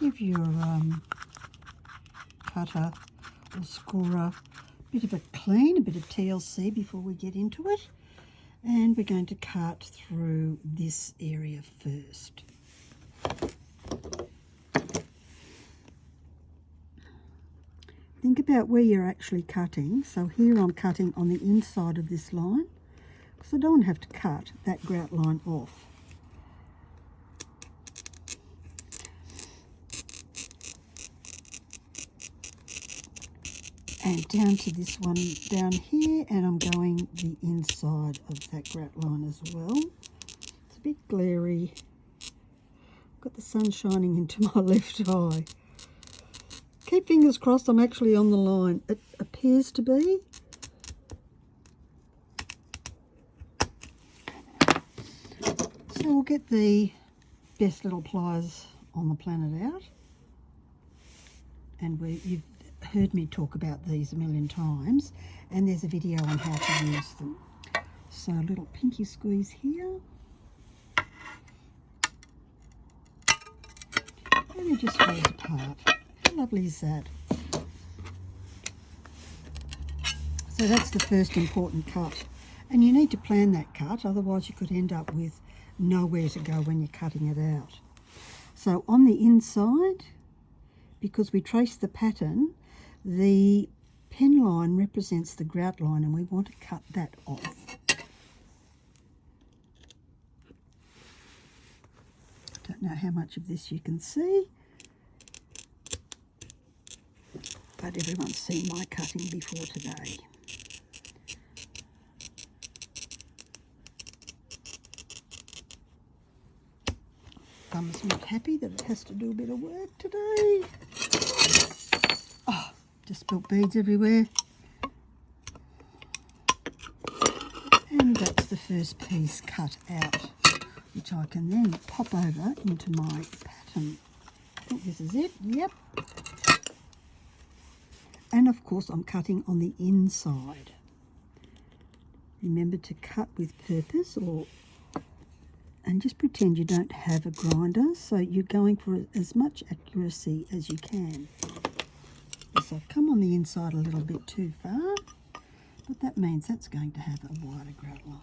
give your cutter or scorer a bit of a clean, a bit of TLC before we get into it. And we're going to cut through this area first. Think about where you're actually cutting. So here I'm cutting on the inside of this line, because I don't want to have to cut that grout line off. And down to this one down here, and I'm going the inside of that grout line as well. It's a bit glary. Got the sun shining into my left eye. Keep fingers crossed I'm actually on the line. It appears to be. So we'll get the best little pliers on the planet out. And you've heard me talk about these a million times, and there's a video on how to use them. So a little pinky squeeze here. And it just falls apart. How lovely is that? So that's the first important cut. And you need to plan that cut, otherwise you could end up with nowhere to go when you're cutting it out. So on the inside, because we trace the pattern, the pen line represents the grout line, and we want to cut that off. Don't know how much of this you can see, but everyone's seen my cutting before today. Mum's not happy that it has to do a bit of work today. Oh, just spilt beads everywhere. And that's the first piece cut out, which I can then pop over into my pattern. I think this is it. Yep. And of course I'm cutting on the inside. Remember to cut with purpose, and just pretend you don't have a grinder, so you're going for as much accuracy as you can. So I've come on the inside a little bit too far, but that means that's going to have a wider grout line.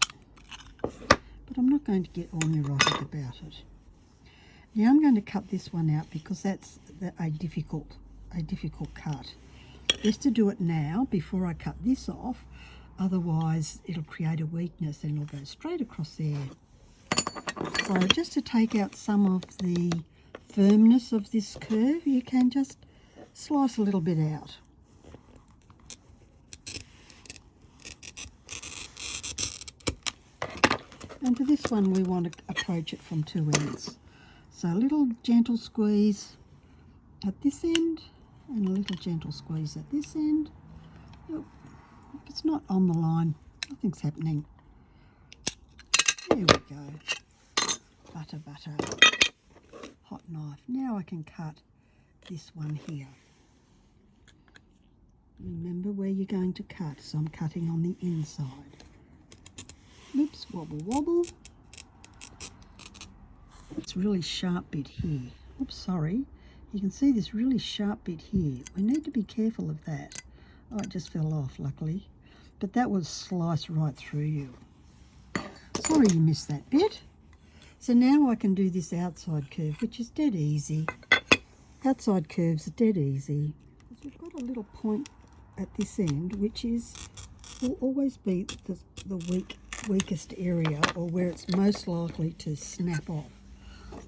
But I'm not going to get all neurotic about it. Now I'm going to cut this one out because that's a difficult cut. Best to do it now before I cut this off, otherwise it'll create a weakness and it'll go straight across there. So just to take out some of the firmness of this curve, you can just slice a little bit out. And for this one we want to approach it from two ends. So a little gentle squeeze at this end and a little gentle squeeze at this end. Oh, it's not on the line, nothing's happening. There we go. Butter, butter. Hot knife. Now I can cut this one here. Remember where you're going to cut, so I'm cutting on the inside. Oops, wobble, wobble. It's a really sharp bit here. Oops, sorry. You can see this really sharp bit here. We need to be careful of that. Oh, it just fell off, luckily. But that was sliced right through you. Sorry you missed that bit. So now I can do this outside curve, which is dead easy. Outside curves are dead easy. We've got a little point at this end, which will always be the weakest area, or where it's most likely to snap off.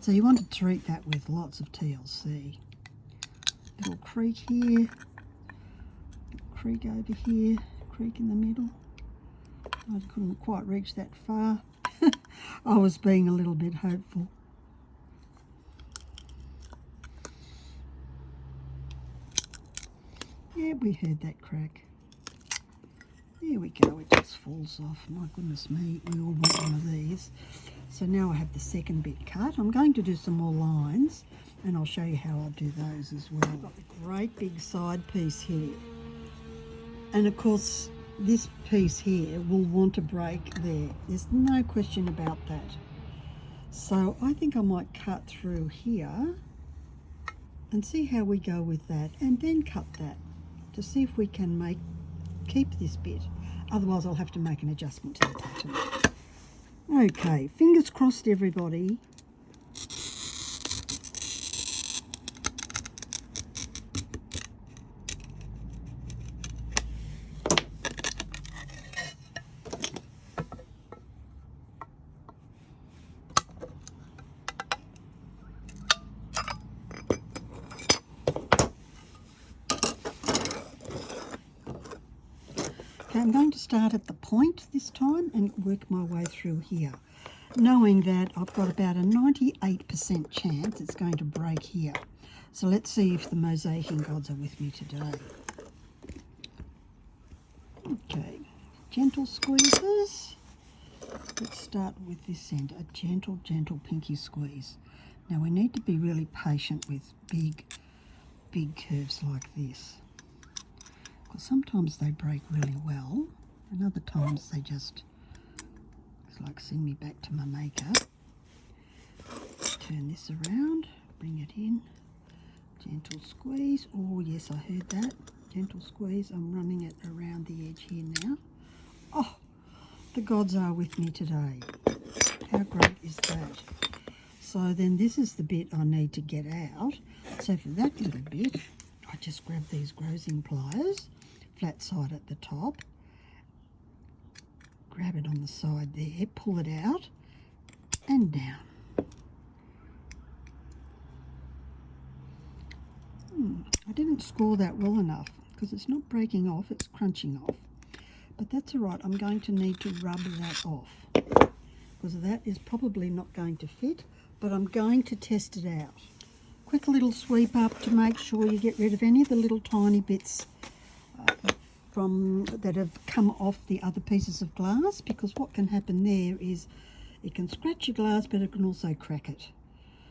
So you want to treat that with lots of TLC. Little creak here, creak over here, creak in the middle. I couldn't quite reach that far. I was being a little bit hopeful. Yeah, we heard that crack. There we go, it just falls off. My goodness me, we all want one of these. So now I have the second bit cut. I'm going to do some more lines, and I'll show you how I'll do those as well. I've got the great big side piece here. And of course, this piece here will want to break there. There's no question about that. So I think I might cut through here and see how we go with that, and then cut that to see if we can keep this bit. Otherwise I'll have to make an adjustment to the pattern. Okay, fingers crossed everybody. I'm going to start at the point this time and work my way through here, knowing that I've got about a 98% chance it's going to break here. So let's see if the mosaicing gods are with me today. Okay, gentle squeezes. Let's start with this end, a gentle, gentle pinky squeeze. Now we need to be really patient with big curves like this. Sometimes they break really well, and other times they just, it's like send me back to my maker. Turn this around, bring it in, gentle squeeze. Oh yes, I heard that, gentle squeeze. I'm running it around the edge here now. Oh, the gods are with me today. How great is that? So then this is the bit I need to get out. So for that little bit, I just grab these grazing pliers, flat side at the top, grab it on the side there, pull it out and down. I didn't score that well enough because it's not breaking off, it's crunching off. But that's all right, I'm going to need to rub that off because that is probably not going to fit, but I'm going to test it out. Quick little sweep up to make sure you get rid of any of the little tiny bits that have come off the other pieces of glass, because what can happen there is it can scratch your glass, but it can also crack it.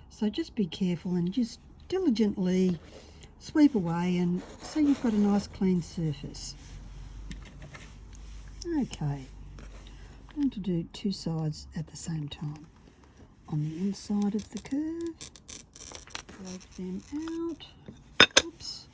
So just be careful and just diligently sweep away, and so you've got a nice clean surface. Okay, I'm going to do two sides at the same time. On the inside of the curve, drag them out. Oops.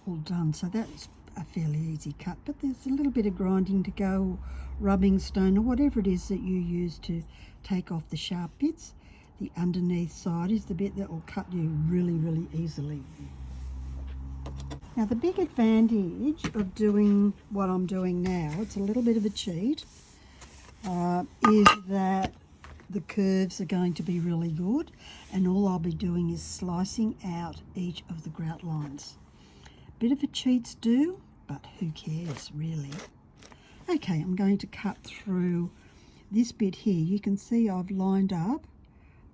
All done. So that's a fairly easy cut, but there's a little bit of grinding to go, rubbing stone or whatever it is that you use to take off the sharp bits. The underneath side is the bit that will cut you really, really easily. Now the big advantage of doing what I'm doing now, it's a little bit of a cheat, is that the curves are going to be really good, and all I'll be doing is slicing out each of the grout lines. Bit of a cheat's do, but who cares really. Okay, I'm going to cut through this bit here. You can see I've lined up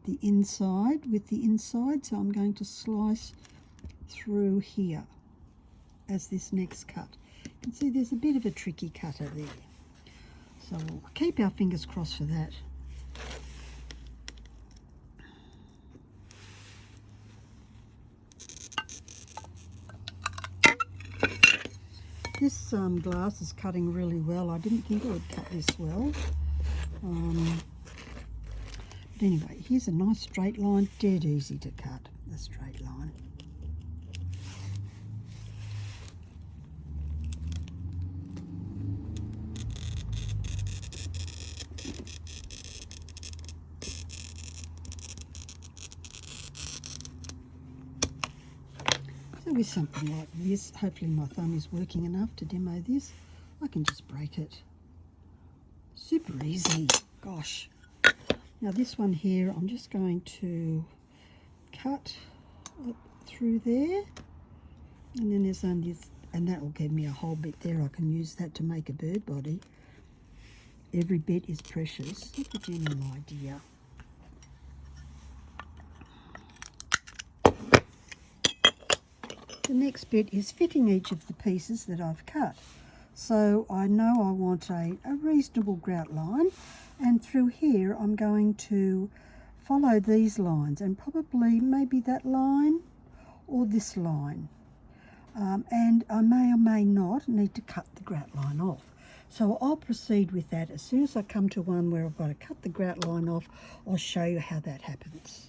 the inside with the inside, so I'm going to slice through here as this next cut. You can see there's a bit of a tricky cutter there, so we'll keep our fingers crossed for that. This glass is cutting really well. I didn't think it would cut this well. But anyway, here's a nice straight line, dead easy to cut, a straight line. So with something like this, hopefully my thumb is working enough to demo this, I can just break it. Super easy, gosh. Now this one here, I'm just going to cut up through there, and then there's only this, and that will give me a whole bit there. I can use that to make a bird body every bit is precious. I'll give you an idea. The next bit is fitting each of the pieces that I've cut. So I know I want a reasonable grout line, and through here I'm going to follow these lines, and probably maybe that line or this line. And I may or may not need to cut the grout line off. So I'll proceed with that. As soon as I come to one where I've got to cut the grout line off, I'll show you how that happens.